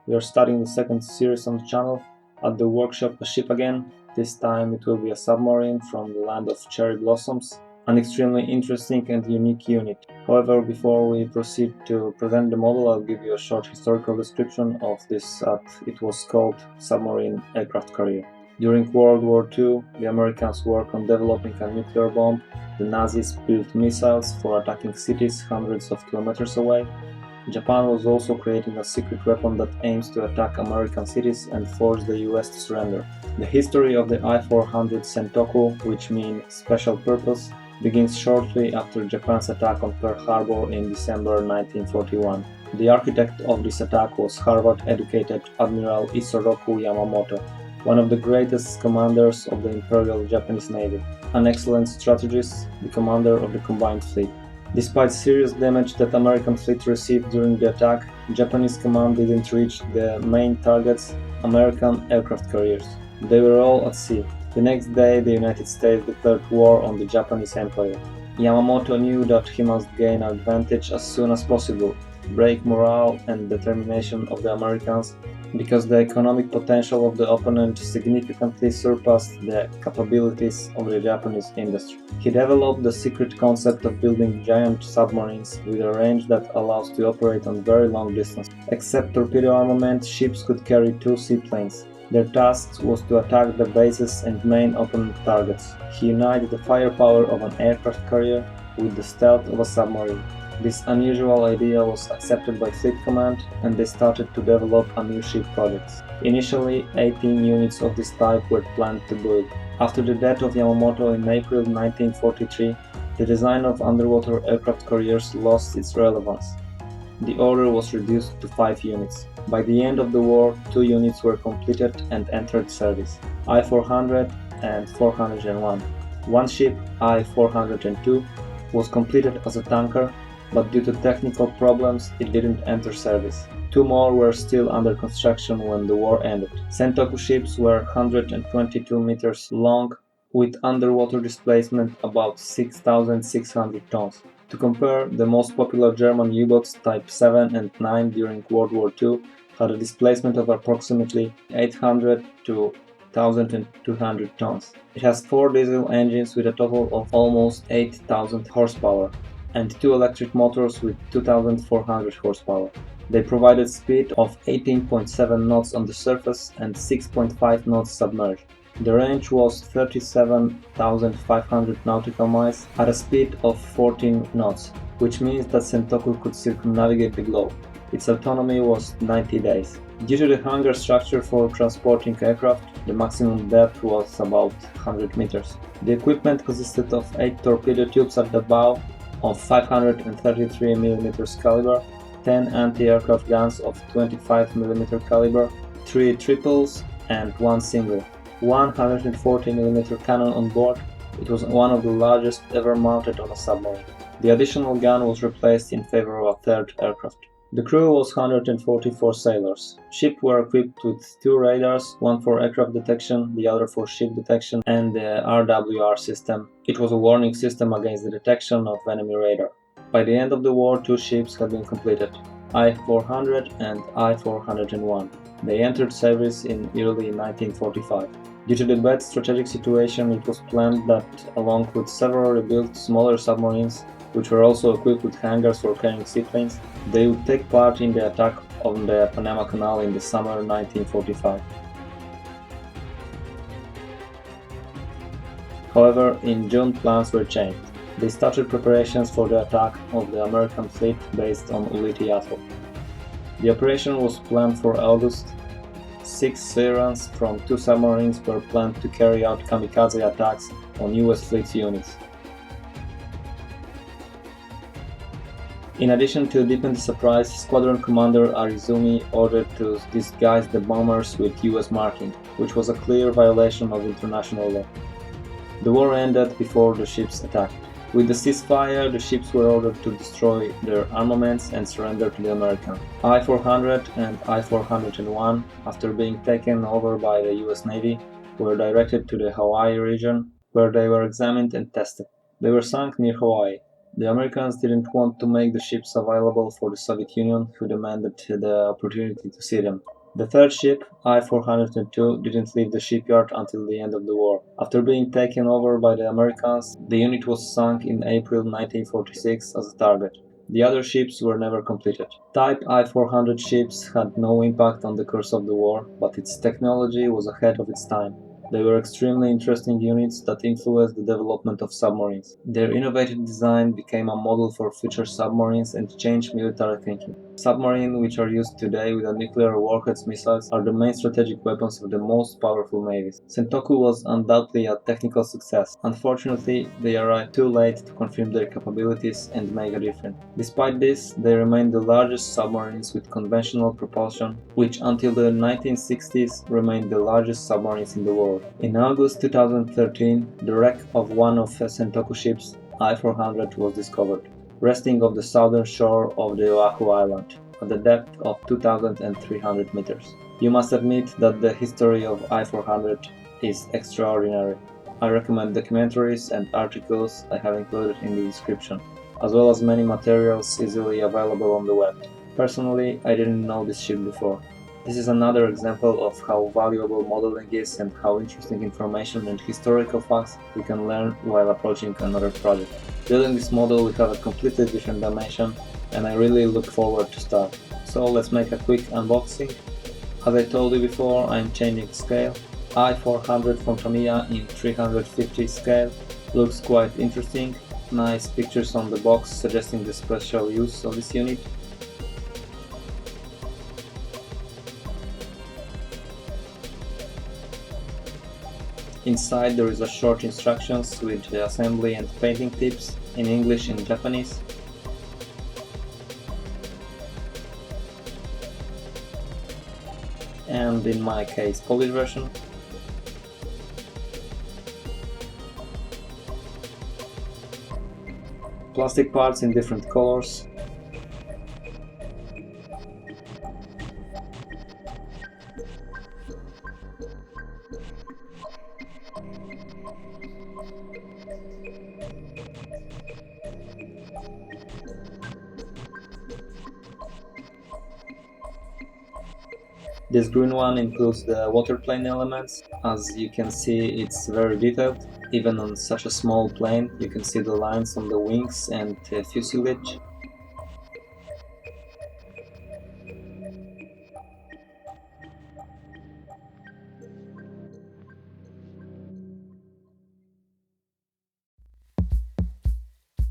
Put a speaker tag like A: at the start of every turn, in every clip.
A: We are starting the second series on the channel. At the workshop, a ship again. This time it will be a submarine from the land of cherry blossoms. An extremely interesting and unique unit. However, before we proceed to present the model, I'll give you a short historical description of this. It was called submarine aircraft carrier. During World War II, the Americans worked on developing a nuclear bomb. The Nazis built missiles for attacking cities hundreds of kilometers away. Japan was also creating a secret weapon that aims to attack American cities and force the US to surrender. The history of the I-400 Sen Toku, which means special purpose, begins shortly after Japan's attack on Pearl Harbor in December 1941. The architect of this attack was Harvard-educated Admiral Isoroku Yamamoto, one of the greatest commanders of the Imperial Japanese Navy, an excellent strategist, the commander of the combined fleet. Despite serious damage that American fleet received during the attack, Japanese command didn't reach the main targets, American aircraft carriers. They were all at sea. The next day, the United States declared war on the Japanese Empire. Yamamoto knew that he must gain an advantage as soon as possible, break morale and determination of the Americans, because the economic potential of the opponent significantly surpassed the capabilities of the Japanese industry. He developed the secret concept of building giant submarines with a range that allows to operate on very long distance. Except torpedo armament, ships could carry 2 seaplanes. Their task was to attack the bases and main opponent targets. He united the firepower of an aircraft carrier with the stealth of a submarine. This unusual idea was accepted by Fleet Command, and they started to develop a new ship project. Initially, 18 units of this type were planned to build. After the death of Yamamoto in April 1943, the design of underwater aircraft carriers lost its relevance. The order was reduced to 5 units. By the end of the war, 2 units were completed and entered service, I-400 and 401. One ship, I-402, was completed as a tanker, but due to technical problems it didn't enter service. 2 more were still under construction when the war ended. Sen Toku ships were 122 meters long, with underwater displacement about 6,600 tons. To compare, the most popular German U-boats Type 7 and 9 during World War II had a displacement of approximately 800 to 1,200 tons. It has 4 diesel engines with a total of almost 8,000 horsepower and 2 electric motors with 2,400 horsepower. They provided speed of 18.7 knots on the surface and 6.5 knots submerged. The range was 37,500 nautical miles at a speed of 14 knots, which means that Sen Toku could circumnavigate the globe. Its autonomy was 90 days. Due to the hangar structure for transporting aircraft, the maximum depth was about 100 meters. The equipment consisted of 8 torpedo tubes at the bow of 533 mm caliber, 10 anti-aircraft guns of 25 mm caliber, 3 triples and 1 single, 140 mm cannon on board. It was one of the largest ever mounted on a submarine. The additional gun was replaced in favor of a 3rd aircraft. The crew was 144 sailors. Ships were equipped with 2 radars, one for aircraft detection, the other for ship detection, and the RWR system. It was a warning system against the detection of enemy radar. By the end of the war, 2 ships had been completed, I-400 and I-401. They entered service in early 1945. Due to the bad strategic situation, it was planned that, along with several rebuilt smaller submarines, which were also equipped with hangars for carrying seaplanes, they would take part in the attack on the Panama Canal in the summer 1945. However, in June plans were changed. They started preparations for the attack of the American fleet based on Ulithi Atoll. The operation was planned for August. 6 Sirens from 2 submarines were planned to carry out kamikaze attacks on US fleet units. In addition to deepen the surprise, Squadron Commander Arizumi ordered to disguise the bombers with US marking, which was a clear violation of international law. The war ended before the ships attacked. With the ceasefire, the ships were ordered to destroy their armaments and surrender to the Americans. I-400 and I-401, after being taken over by the US Navy, were directed to the Hawaii region, where they were examined and tested. They were sunk near Hawaii. The Americans didn't want to make the ships available for the Soviet Union, who demanded the opportunity to see them. The third ship, I-402, didn't leave the shipyard until the end of the war. After being taken over by the Americans, the unit was sunk in April 1946 as a target. The other ships were never completed. Type I-400 ships had no impact on the course of the war, but its technology was ahead of its time. They were extremely interesting units that influenced the development of submarines. Their innovative design became a model for future submarines and changed military thinking. Submarines, which are used today with nuclear warheads missiles, are the main strategic weapons of the most powerful navies. Sen Toku was undoubtedly a technical success. Unfortunately, they arrived too late to confirm their capabilities and make a difference. Despite this, they remain the largest submarines with conventional propulsion, which until the 1960s remained the largest submarines in the world. In August 2013, the wreck of one of Sen Toku ships, I-400, was discovered, resting off the southern shore of the Oahu Island, at the depth of 2,300 meters. You must admit that the history of I-400 is extraordinary. I recommend documentaries and articles I have included in the description, as well as many materials easily available on the web. Personally, I didn't know this ship before. This is another example of how valuable modeling is and how interesting information and historical facts we can learn while approaching another project. Building this model will have a completely different dimension, and I really look forward to start. So let's make a quick unboxing. As I told you before, I am changing scale. I-400 from Tamiya in 350 scale looks quite interesting. Nice pictures on the box suggesting the special use of this unit. Inside there is a short instructions with the assembly and painting tips in English and Japanese. And in my case, Polish version. Plastic parts in different colors. This green one includes the waterplane elements. As you can see, it's very detailed. Even on such a small plane, you can see the lines on the wings and fuselage.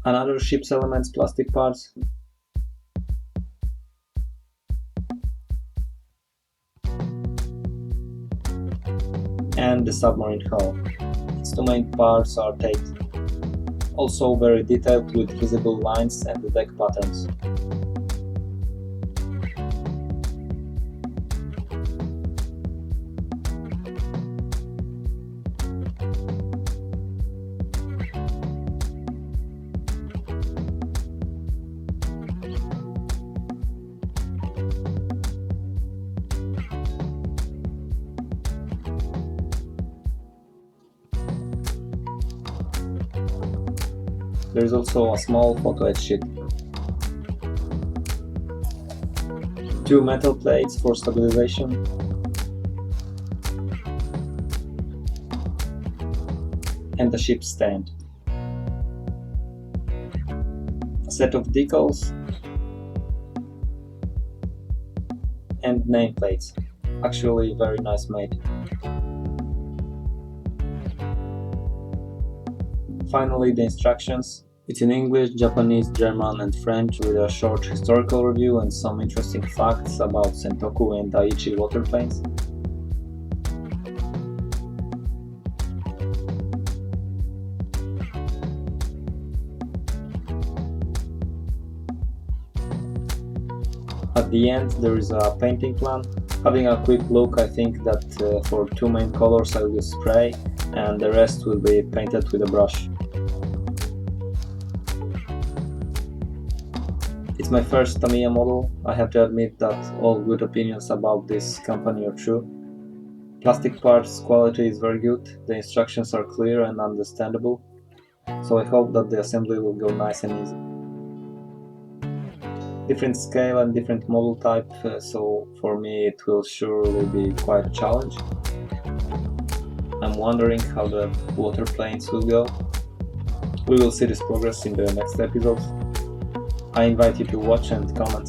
A: Another ship's elements, plastic parts. And the submarine hull. Its two main parts are taped. Also very detailed with visible lines and the deck patterns. There is also a small photo etch sheet. Two metal plates for stabilization. And a ship stand. A set of decals. And nameplates. Actually very nice made. Finally, the instructions. It's in English, Japanese, German and French with a short historical review and some interesting facts about Sen Toku and Daiichi waterplanes. At the end there is a painting plan. Having a quick look, I think that for two main colors I will use spray and the rest will be painted with a brush. It's my first Tamiya model. I have to admit that all good opinions about this company are true. Plastic parts quality is very good, the instructions are clear and understandable, so I hope that the assembly will go nice and easy. different scale and different model type, so for me it will surely be quite a challenge. I'm wondering how the water planes will go. We will see this progress in the next episode. I invite you to watch and comment.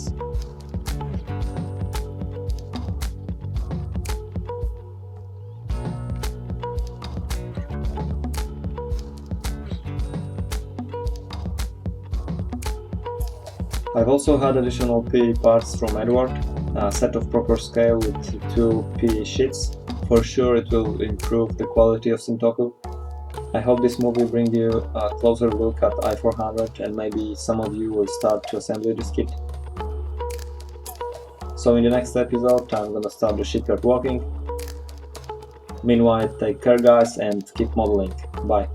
A: I've also had additional PE parts from Edward, a set of proper scale with 2 PE sheets. For sure it will improve the quality of Sen Toku. I hope this movie brings you a closer look at I-400 and maybe some of you will start to assemble this kit. So in the next episode I'm gonna start the shipyard walking. Meanwhile, take care guys and keep modeling. Bye.